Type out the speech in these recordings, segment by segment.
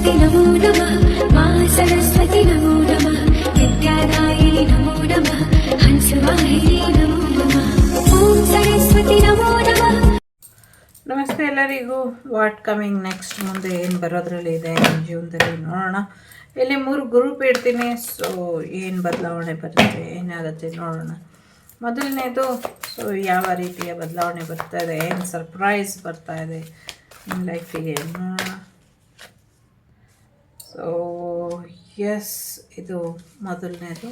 सरस्वती नमो नमः मा सरस्वती नमो नमः विद्यादायिनी नमो नमः हंसवाहिनी नमो नमः ॐ सरस्वती नमो नमः. ನಮಸ್ತೆ ಎಲ್ಲರಿಗೂ. ವಾಟ್ ಕಮಿಂಗ್ ನೆಕ್ಸ್ಟ್ ಮುಂದೆ ಏನು ಬರೋದ್ರಲ್ಲಿ ಇದೆ ನಿಮ್ಮ ಜೀವನದಲ್ಲಿ ನೋಡೋಣ. ಇಲ್ಲಿ 3 ಗ್ರೂಪ್ ಇಡ್ತೀನಿ. ಸೊ ಏನು ಬದಲಾವಣೆ ಬರುತ್ತೆ, ಏನಾಗುತ್ತೆ ನೋಡೋಣ. ಮೊದಲನೇದು, ಸೊ ಯಾವ ರೀತಿಯ ಬದಲಾವಣೆ ಬರ್ತಾ ಇದೆ, ಏನು ಸರ್ಪ್ರೈಸ್ ಬರ್ತಾ ಇದೆ ನಿಮ್ಮ ಲೈಫಿಗೆ ನೋಡೋಣ. ಸೊ ಎಸ್, ಇದು ಮೊದಲನೇದು.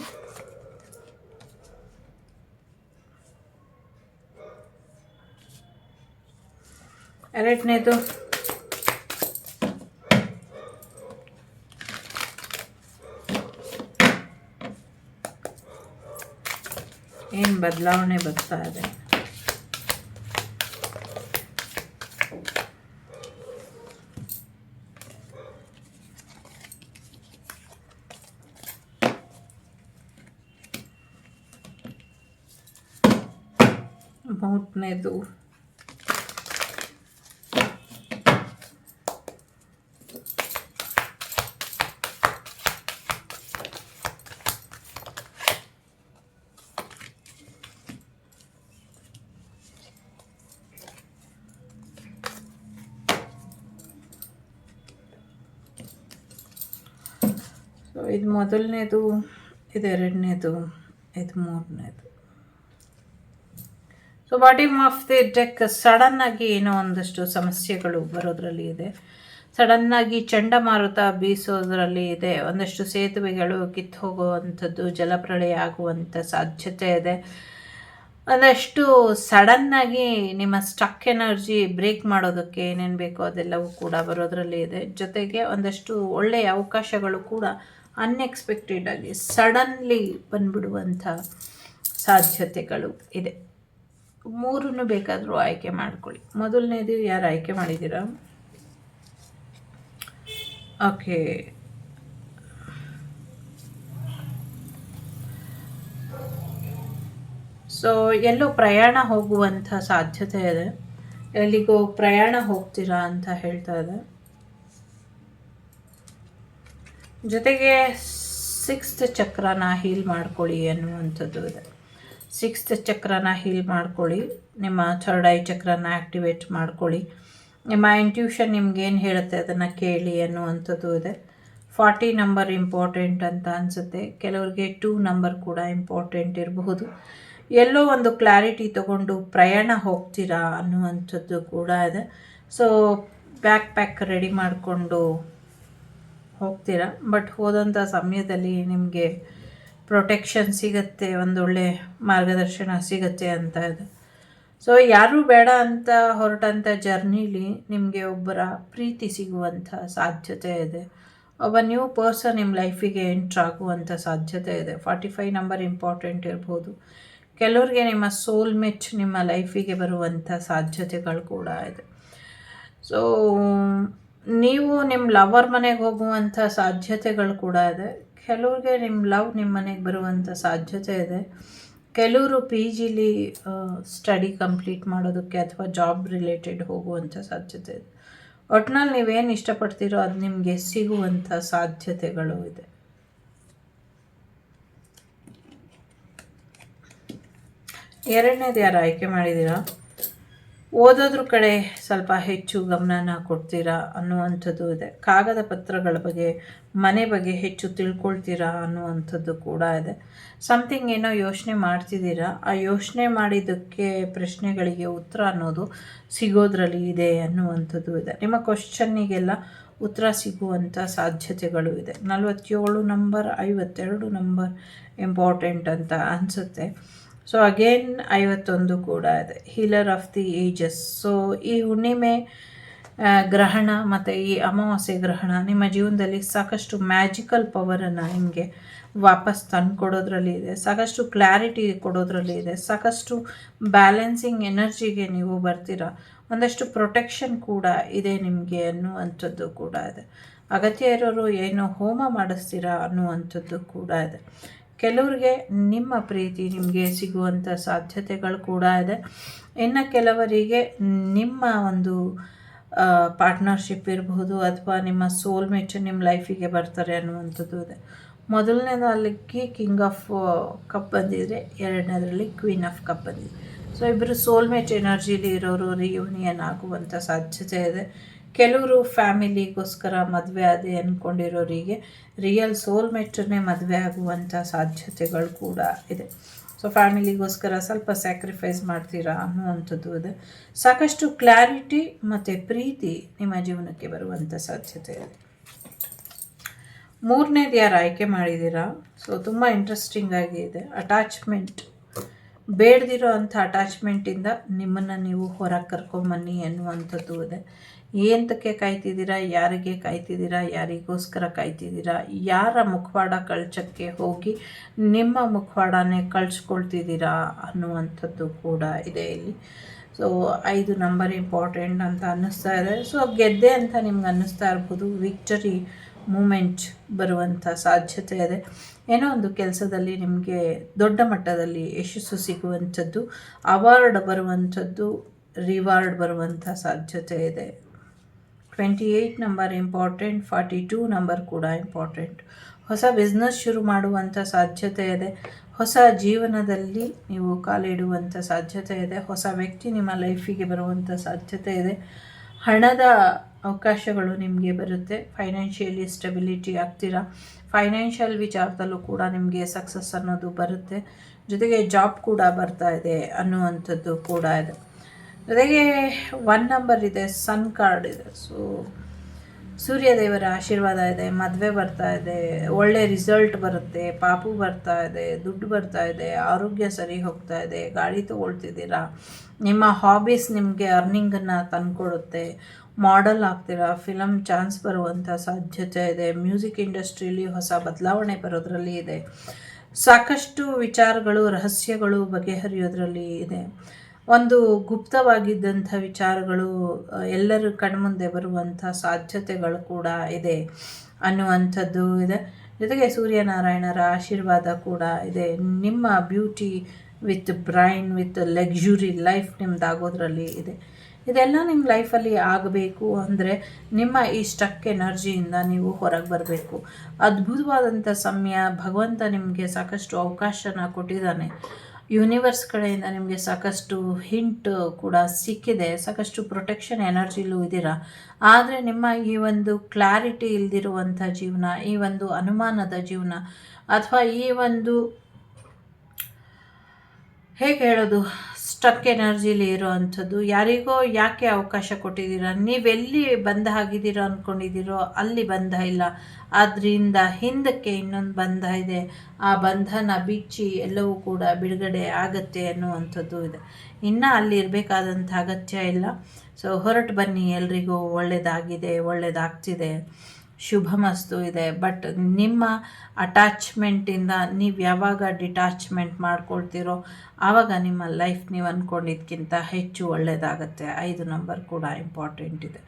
ಎರಡನೇದು, ಏನು ಬದಲಾವಣೆ ಬರ್ತಾ ಇದೆ. ಮೂರನೇದು, ಸೊ ಇದು ಮೊದಲನೇದು, ಇದು ಎರಡನೇದು, ಇದು ಮೂರನೇದು. So bottom of the deck, ಸಡನ್ನಾಗಿ ಏನೋ ಒಂದಷ್ಟು ಸಮಸ್ಯೆಗಳು ಬರೋದ್ರಲ್ಲಿ ಇದೆ. ಸಡನ್ನಾಗಿ ಚಂಡಮಾರುತ ಬೀಸೋದ್ರಲ್ಲಿ ಇದೆ. ಒಂದಷ್ಟು ಸೇತುವೆಗಳು ಕಿತ್ತು ಹೋಗುವಂಥದ್ದು, ಜಲಪ್ರಳಯ ಆಗುವಂಥ ಸಾಧ್ಯತೆ ಇದೆ. ಒಂದಷ್ಟು ಸಡನ್ನಾಗಿ ನಿಮ್ಮ ಸ್ಟಕ್ ಎನರ್ಜಿ ಬ್ರೇಕ್ ಮಾಡೋದಕ್ಕೆ ಏನೇನು ಬೇಕೋ ಅದೆಲ್ಲವೂ ಕೂಡ ಬರೋದ್ರಲ್ಲಿ ಇದೆ. ಜೊತೆಗೆ ಒಂದಷ್ಟು ಒಳ್ಳೆಯ ಅವಕಾಶಗಳು ಕೂಡ ಅನ್ಎಕ್ಸ್ಪೆಕ್ಟೆಡ್ ಆಗಿ ಸಡನ್ಲಿ ಬಂದ್ಬಿಡುವಂಥ ಸಾಧ್ಯತೆಗಳು ಇದೆ. 3 ಬೇಕಾದರೂ ಆಯ್ಕೆ ಮಾಡ್ಕೊಳ್ಳಿ. ಮೊದಲನೇದು ಯಾರು ಆಯ್ಕೆ ಮಾಡಿದ್ದೀರಾ? ಓಕೆ, ಸೊ ಎಲ್ಲೋ ಪ್ರಯಾಣ ಹೋಗುವಂಥ ಸಾಧ್ಯತೆ ಇದೆ. ಎಲ್ಲಿಗೋ ಪ್ರಯಾಣ ಹೋಗ್ತೀರಾ ಅಂತ ಹೇಳ್ತಾ ಇದೆ. ಜೊತೆಗೆ 6th ಚಕ್ರನ ಹೀಲ್ ಮಾಡ್ಕೊಳ್ಳಿ ಅನ್ನುವಂಥದ್ದು ಇದೆ. 6th ಚಕ್ರನ ಹೀಲ್ ಮಾಡ್ಕೊಳ್ಳಿ. ನಿಮ್ಮ 3rd ಐ ಚಕ್ರನ ಆ್ಯಕ್ಟಿವೇಟ್ ಮಾಡ್ಕೊಳ್ಳಿ. ನಿಮ್ಮ ಇಂಟ್ಯೂಷನ್ ನಿಮ್ಗೇನು ಹೇಳುತ್ತೆ ಅದನ್ನು ಕೇಳಿ ಅನ್ನುವಂಥದ್ದು ಇದೆ. 40 ನಂಬರ್ ಇಂಪಾರ್ಟೆಂಟ್ ಅಂತ ಅನಿಸುತ್ತೆ. ಕೆಲವರಿಗೆ 2 ನಂಬರ್ ಕೂಡ ಇಂಪಾರ್ಟೆಂಟ್ ಇರಬಹುದು. ಎಲ್ಲೋ ಒಂದು ಕ್ಲಾರಿಟಿ ತಗೊಂಡು ಪ್ರಯಾಣ ಹೋಗ್ತೀರಾ ಅನ್ನುವಂಥದ್ದು ಕೂಡ ಇದೆ. ಸೊ ಪ್ಯಾಕ್ ರೆಡಿ ಮಾಡಿಕೊಂಡು ಹೋಗ್ತೀರಾ. ಬಟ್ ಹೋದಂಥ ಸಮಯದಲ್ಲಿ ನಿಮಗೆ ಪ್ರೊಟೆಕ್ಷನ್ ಸಿಗುತ್ತೆ, ಒಂದೊಳ್ಳೆ ಮಾರ್ಗದರ್ಶನ ಸಿಗುತ್ತೆ ಅಂತ ಇದೆ. ಸೊ ಯಾರೂ ಬೇಡ ಅಂತ ಹೊರಟಂಥ ಜರ್ನಿಲಿ ನಿಮಗೆ ಒಬ್ಬರ ಪ್ರೀತಿ ಸಿಗುವಂಥ ಸಾಧ್ಯತೆ ಇದೆ. ಒಬ್ಬ ನ್ಯೂ ಪರ್ಸನ್ ನಿಮ್ಮ ಲೈಫಿಗೆ ಎಂಟ್ರಾಗುವಂಥ ಸಾಧ್ಯತೆ ಇದೆ. 45 ನಂಬರ್ ಇಂಪಾರ್ಟೆಂಟ್ ಇರ್ಬೋದು. ಕೆಲವ್ರಿಗೆ ನಿಮ್ಮ ಸೋಲ್ಮೇಟ್ ನಿಮ್ಮ ಲೈಫಿಗೆ ಬರುವಂಥ ಸಾಧ್ಯತೆಗಳು ಕೂಡ ಇದೆ. ಸೊ ನೀವು ನಿಮ್ಮ ಲವರ್ ಮನೆಗೆ ಹೋಗುವಂಥ ಸಾಧ್ಯತೆಗಳು ಕೂಡ ಇದೆ. ಕೆಲವ್ರಿಗೆ ನಿಮ್ಮ ಲವ್ ನಿಮ್ಮ ಮನೆಗೆ ಬರುವಂಥ ಸಾಧ್ಯತೆ ಇದೆ. ಕೆಲವರು ಪಿ ಜಿಲಿ ಸ್ಟಡಿ ಕಂಪ್ಲೀಟ್ ಮಾಡೋದಕ್ಕೆ ಅಥವಾ ಜಾಬ್ ರಿಲೇಟೆಡ್ ಹೋಗುವಂಥ ಸಾಧ್ಯತೆ ಇದೆ. ಒಟ್ನಲ್ಲಿ ನೀವೇನು ಇಷ್ಟಪಡ್ತೀರೋ ಅದು ನಿಮಗೆ ಸಿಗುವಂಥ ಸಾಧ್ಯತೆಗಳು ಇದೆ. ಎರಡನೇದು ಯಾರು ಆಯ್ಕೆ ಮಾಡಿದ್ದೀರಾ? ಓದೋದ್ರ ಕಡೆ ಸ್ವಲ್ಪ ಹೆಚ್ಚು ಗಮನನ ಕೊಡ್ತೀರಾ ಅನ್ನುವಂಥದ್ದು ಇದೆ. ಕಾಗದ ಪತ್ರಗಳ ಬಗ್ಗೆ, ಮನೆ ಬಗ್ಗೆ ಹೆಚ್ಚು ತಿಳ್ಕೊಳ್ತೀರಾ ಅನ್ನುವಂಥದ್ದು ಕೂಡ ಇದೆ. ಸಮಥಿಂಗ್ ಏನೋ ಯೋಚನೆ ಮಾಡ್ತಿದ್ದೀರಾ. ಆ ಯೋಚನೆ ಮಾಡಿದ್ದಕ್ಕೆ ಪ್ರಶ್ನೆಗಳಿಗೆ ಉತ್ತರ ಅನ್ನೋದು ಸಿಗೋದ್ರಲ್ಲಿ ಇದೆ ಅನ್ನುವಂಥದ್ದು ಇದೆ. ನಿಮ್ಮ ಕ್ವಶನ್ನಿಗೆಲ್ಲ ಉತ್ತರ ಸಿಗುವಂಥ ಸಾಧ್ಯತೆಗಳು ಇದೆ. 47 ನಂಬರ್, 52 ನಂಬರ್ ಇಂಪಾರ್ಟೆಂಟ್ ಅಂತ ಅನಿಸುತ್ತೆ. ಸೊ ಅಗೇನ್ 51 ಕೂಡ ಇದೆ. Healer of the ages. So ಈ ಹುಣ್ಣಿಮೆ ಗ್ರಹಣ ಮತ್ತು ಈ ಅಮಾವಾಸ್ಯೆ ಗ್ರಹಣ ನಿಮ್ಮ ಜೀವನದಲ್ಲಿ ಸಾಕಷ್ಟು ಮ್ಯಾಜಿಕಲ್ ಪವರನ್ನು ನಿಮಗೆ ವಾಪಸ್ ತಂದು ಕೊಡೋದ್ರಲ್ಲಿ ಇದೆ. ಸಾಕಷ್ಟು ಕ್ಲಾರಿಟಿ ಕೊಡೋದ್ರಲ್ಲಿ ಇದೆ. ಸಾಕಷ್ಟು ಬ್ಯಾಲೆನ್ಸಿಂಗ್ ಎನರ್ಜಿಗೆ ನೀವು ಬರ್ತೀರಾ. ಒಂದಷ್ಟು ಪ್ರೊಟೆಕ್ಷನ್ ಕೂಡ ಇದೆ ನಿಮಗೆ ಅನ್ನುವಂಥದ್ದು ಕೂಡ ಇದೆ. ಅಗತ್ಯ ಇರೋರು ಏನೋ ಹೋಮ ಮಾಡಿಸ್ತೀರಾ ಅನ್ನುವಂಥದ್ದು ಕೂಡ ಇದೆ. ಕೆಲವರಿಗೆ ನಿಮ್ಮ ಪ್ರೀತಿ ನಿಮಗೆ ಸಿಗುವಂಥ ಸಾಧ್ಯತೆಗಳು ಕೂಡ ಇದೆ. ಇನ್ನು ಕೆಲವರಿಗೆ ನಿಮ್ಮ ಒಂದು ಪಾರ್ಟ್ನರ್ಶಿಪ್ ಇರಬಹುದು, ಅಥವಾ ನಿಮ್ಮ ಸೋಲ್ಮೇಟ್ ನಿಮ್ಮ ಲೈಫಿಗೆ ಬರ್ತಾರೆ ಅನ್ನುವಂಥದ್ದು ಇದೆ. ಮೊದಲನೇದಲ್ಲಿ ಕಿಂಗ್ ಆಫ್ ಕಪ್ ಬಂದಿದೆ, ಎರಡನೇದರಲ್ಲಿ ಕ್ವೀನ್ ಆಫ್ ಕಪ್ ಬಂದಿದೆ. ಸೊ ಇಬ್ಬರು ಸೋಲ್ಮೇಟ್ ಎನರ್ಜಿಲಿ ಇರೋರು ರಿಯೂನಿಯನ್ ಆಗುವಂಥ ಸಾಧ್ಯತೆ ಇದೆ. ಕೆಲವರು ಫ್ಯಾಮಿಲಿಗೋಸ್ಕರ ಮದುವೆ ಅದೇ ಅಂದ್ಕೊಂಡಿರೋರಿಗೆ ರಿಯಲ್ ಸೋಲ್ಮೇಟನ್ನೇ ಮದುವೆ ಆಗುವಂಥ ಸಾಧ್ಯತೆಗಳು ಕೂಡ ಇದೆ. ಸೊ ಫ್ಯಾಮಿಲಿಗೋಸ್ಕರ ಸ್ವಲ್ಪ ಸ್ಯಾಕ್ರಿಫೈಸ್ ಮಾಡ್ತೀರಾ ಅನ್ನುವಂಥದ್ದು ಇದೆ. ಸಾಕಷ್ಟು ಕ್ಲಾರಿಟಿ ಮತ್ತು ಪ್ರೀತಿ ನಿಮ್ಮ ಜೀವನಕ್ಕೆ ಬರುವಂಥ ಸಾಧ್ಯತೆ ಇದೆ. ಮೂರನೇದು ಯಾರು ಆಯ್ಕೆ ಮಾಡಿದ್ದೀರಾ, ಸೊ ತುಂಬ ಇಂಟ್ರೆಸ್ಟಿಂಗ್ ಆಗಿದೆ. ಅಟ್ಯಾಚ್ಮೆಂಟ್, ಬೇಡದಿರೋ ಅಂಥ ಅಟ್ಯಾಚ್ಮೆಂಟಿಂದ ನಿಮ್ಮನ್ನು ನೀವು ಹೊರಗೆ ಕರ್ಕೊಂಬನ್ನಿ ಎನ್ನುವಂಥದ್ದು ಇದೆ. ಏನಕ್ಕೆ ಕಾಯ್ತಿದ್ದೀರಾ, ಯಾರಿಗೆ ಕಾಯ್ತಿದ್ದೀರಾ, ಯಾರಿಗೋಸ್ಕರ ಕಾಯ್ತಿದ್ದೀರಾ, ಯಾರ ಮುಖವಾಡ ಕಳ್ಚಕ್ಕೆ ಹೋಗಿ ನಿಮ್ಮ ಮುಖವಾಡನೇ ಕಳ್ಸ್ಕೊಳ್ತಿದ್ದೀರಾ ಅನ್ನುವಂಥದ್ದು ಕೂಡ ಇದೆ ಇಲ್ಲಿ. ಸೊ 5 ನಂಬರ್ ಇಂಪಾರ್ಟೆಂಟ್ ಅಂತ ಅನ್ನಿಸ್ತಾ ಇದೆ. ಸೊ ಗೆದ್ದೆ ಅಂತ ನಿಮ್ಗೆ ಅನ್ನಿಸ್ತಾ ಇರ್ಬೋದು. ವಿಕ್ಟರಿ ಮೂಮೆಂಟ್ ಬರುವಂಥ ಸಾಧ್ಯತೆ ಇದೆ. ಏನೋ ಒಂದು ಕೆಲಸದಲ್ಲಿ ನಿಮಗೆ ದೊಡ್ಡ ಮಟ್ಟದಲ್ಲಿ ಯಶಸ್ಸು ಸಿಗುವಂಥದ್ದು, ಅವಾರ್ಡ್ ಬರುವಂಥದ್ದು, ರಿವಾರ್ಡ್ ಬರುವಂಥ ಸಾಧ್ಯತೆ ಇದೆ. 28 ನಂಬರ್ ಇಂಪಾರ್ಟೆಂಟ್, 42 ನಂಬರ್ ಕೂಡ ಇಂಪಾರ್ಟೆಂಟ್. ಹೊಸ ಬಿಸ್ನೆಸ್ ಶುರು ಮಾಡುವಂಥ ಸಾಧ್ಯತೆ ಇದೆ. ಹೊಸ ಜೀವನದಲ್ಲಿ ನೀವು ಕಾಲಿಡುವಂಥ ಸಾಧ್ಯತೆ ಇದೆ. ಹೊಸ ವ್ಯಕ್ತಿ ನಿಮ್ಮ ಲೈಫಿಗೆ ಬರುವಂಥ ಸಾಧ್ಯತೆ ಇದೆ. ಹಣದ ಅವಕಾಶಗಳು ನಿಮಗೆ ಬರುತ್ತೆ. ಫೈನಾನ್ಷಿಯಲಿ ಸ್ಟೆಬಿಲಿಟಿ ಆಗ್ತೀರಾ. ಫೈನಾನ್ಷಿಯಲ್ ವಿಚಾರದಲ್ಲೂ ಕೂಡ ನಿಮಗೆ ಸಕ್ಸಸ್ ಅನ್ನೋದು ಬರುತ್ತೆ. ಜೊತೆಗೆ ಜಾಬ್ ಕೂಡ ಬರ್ತಾ ಇದೆ ಅನ್ನುವಂಥದ್ದು ಕೂಡ ಇದೆ. ಜೊತೆಗೆ 1 ನಂಬರ್ ಇದೆ, ಸನ್ ಕಾರ್ಡ್ ಇದೆ. ಸೊ ಸೂರ್ಯದೇವರ ಆಶೀರ್ವಾದ ಇದೆ, ಮದುವೆ ಬರ್ತಾ ಇದೆ, ಒಳ್ಳೆ ರಿಸಲ್ಟ್ ಬರುತ್ತೆ, ಪಾಪು ಬರ್ತಾ ಇದೆ, ದುಡ್ಡು ಬರ್ತಾ ಇದೆ, ಆರೋಗ್ಯ ಸರಿ ಹೋಗ್ತಾ ಇದೆ, ಗಾಡಿ ತೊಗೊಳ್ತಿದ್ದೀರಾ, ನಿಮ್ಮ ಹಾಬೀಸ್ ನಿಮಗೆ ಅರ್ನಿಂಗನ್ನು ತಂದುಕೊಡುತ್ತೆ, ಮಾಡೆಲ್ ಆಗ್ತೀರಾ, ಫಿಲಮ್ ಚಾನ್ಸ್ ಬರುವಂಥ ಸಾಧ್ಯತೆ ಇದೆ, ಮ್ಯೂಸಿಕ್ ಇಂಡಸ್ಟ್ರಿಯಲ್ಲಿ ಹೊಸ ಬದಲಾವಣೆ ಬರೋದ್ರಲ್ಲಿ ಇದೆ, ಸಾಕಷ್ಟು ವಿಚಾರಗಳು ರಹಸ್ಯಗಳು ಬಗೆಹರಿಯೋದ್ರಲ್ಲಿ ಇದೆ, ಒಂದು ಗುಪ್ತವಾಗಿದ್ದಂಥ ವಿಚಾರಗಳು ಎಲ್ಲರ ಕಣ್ಮುಂದೆ ಬರುವಂಥ ಸಾಧ್ಯತೆಗಳು ಕೂಡ ಇದೆ ಅನ್ನುವಂಥದ್ದು ಇದೆ. ಜೊತೆಗೆ ಸೂರ್ಯನಾರಾಯಣರ ಆಶೀರ್ವಾದ ಕೂಡ ಇದೆ. ನಿಮ್ಮ beauty with brain with luxury life ನಿಮ್ಮದಾಗೋದ್ರಲ್ಲಿ ಇದೆ. ಇದೆಲ್ಲ ನಿಮ್ಮ ಲೈಫಲ್ಲಿ ಆಗಬೇಕು ಅಂದರೆ ನಿಮ್ಮ ಈ ಸ್ಟಕ್ ಎನರ್ಜಿಯಿಂದ ನೀವು ಹೊರಗೆ ಬರಬೇಕು. ಅದ್ಭುತವಾದಂಥ ಸಮಯ, ಭಗವಂತ ನಿಮಗೆ ಸಾಕಷ್ಟು ಅವಕಾಶನ ಕೊಟ್ಟಿದ್ದಾನೆ. ಯೂನಿವರ್ಸ್ ಕಡೆಯಿಂದ ನಿಮಗೆ ಸಾಕಷ್ಟು ಹಿಂಟ್ ಕೂಡ ಸಿಕ್ಕಿದೆ. ಸಾಕಷ್ಟು ಪ್ರೊಟೆಕ್ಷನ್ ಎನರ್ಜಿಲೂ ಇದ್ದೀರಾ. ಆದರೆ ನಿಮ್ಮ ಈ ಒಂದು ಕ್ಲಾರಿಟಿ ಇಲ್ದಿರುವಂಥ ಜೀವನ, ಈ ಒಂದು ಅನುಮಾನದ ಜೀವನ, ಅಥವಾ ಈ ಒಂದು ಹೇಗೆ ಹೇಳೋದು, ಸ್ಟಕ್ ಎನರ್ಜಿಲಿ ಇರೋವಂಥದ್ದು, ಯಾರಿಗೋ ಯಾಕೆ ಅವಕಾಶ ಕೊಟ್ಟಿದ್ದೀರಾ, ನೀವೆಲ್ಲಿ ಬಂಧ ಆಗಿದ್ದೀರೋ ಅಂದ್ಕೊಂಡಿದ್ದೀರೋ ಅಲ್ಲಿ ಬಂಧ ಇಲ್ಲ, ಅದರಿಂದ ಹಿಂದಕ್ಕೆ ಇನ್ನೊಂದು ಬಂಧ ಇದೆ, ಆ ಬಂಧನ ಬಿಚ್ಚಿ ಎಲ್ಲವೂ ಕೂಡ ಬಿಡುಗಡೆ ಆಗತ್ತೆ ಅನ್ನುವಂಥದ್ದು ಇದೆ. ಇನ್ನು ಅಲ್ಲಿ ಇರಬೇಕಾದಂಥ ಅಗತ್ಯ ಇಲ್ಲ. ಸೊ ಹೊರಟು ಬನ್ನಿ, ಎಲ್ರಿಗೂ ಒಳ್ಳೆಯದಾಗಿದೆ, ಒಳ್ಳೆಯದಾಗ್ತಿದೆ, ಶುಭಮಸ್ತು ಇದೆ. ಬಟ್ ನಿಮ್ಮ ಅಟ್ಯಾಚ್ಮೆಂಟಿಂದ ನೀವು ಯಾವಾಗ ಡಿಟ್ಯಾಚ್ಮೆಂಟ್ ಮಾಡ್ಕೊಳ್ತೀರೋ ಆವಾಗ ನಿಮ್ಮ ಲೈಫ್ ನೀವು ಅಂದ್ಕೊಂಡಿದ್ದಕ್ಕಿಂತ ಹೆಚ್ಚು ಒಳ್ಳೆಯದಾಗತ್ತೆ. 5 ನಂಬರ್ ಕೂಡ ಇಂಪಾರ್ಟೆಂಟ್ ಇದೆ.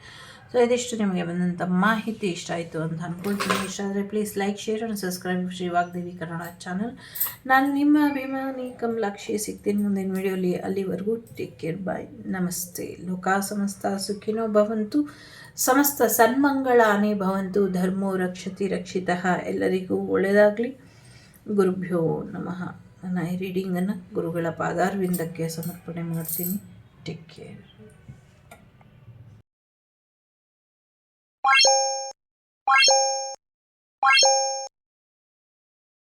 ಸೊ ಇದಿಷ್ಟು ನಿಮಗೆ ಬಂದಂಥ ಮಾಹಿತಿ ಇಷ್ಟ ಆಯಿತು ಅಂತ ಅಂದ್ಕೊಳ್ತೀನಿ. ಇಷ್ಟ ಆದರೆ please like, share and subscribe Shri Vagdevi Kannada channel. ನಾನು ನಿಮ್ಮ ಅಭಿಮಾನಿ ಕಮಲಾಕ್ಷಿ. ಸಿಗ್ತೀನಿ ಮುಂದಿನ ವಿಡಿಯೋಲಿ. ಅಲ್ಲಿವರೆಗೂ ಟೇಕ್ ಕೇರ್, ಬಾಯ್, ನಮಸ್ತೆ. ಲೋಕ ಸಮಸ್ತ ಸುಖಿನೋ ಭವಂತು, ಸಮಸ್ತ ಸನ್ಮಂಗಳಾನೇ ಭವಂತು, ಧರ್ಮೋ ರಕ್ಷತಿ ರಕ್ಷಿತಃ. ಎಲ್ಲರಿಗೂ ಒಳ್ಳೆಯದಾಗಲಿ. ಗುರುಭ್ಯೋ ನಮಃ. ನನ್ನ ಈ ರೀಡಿಂಗನ್ನು ಗುರುಗಳ ಪಾದಾರವಿಂದಕ್ಕೆ ಸಮರ್ಪಣೆ ಮಾಡ್ತೀನಿ. Take care.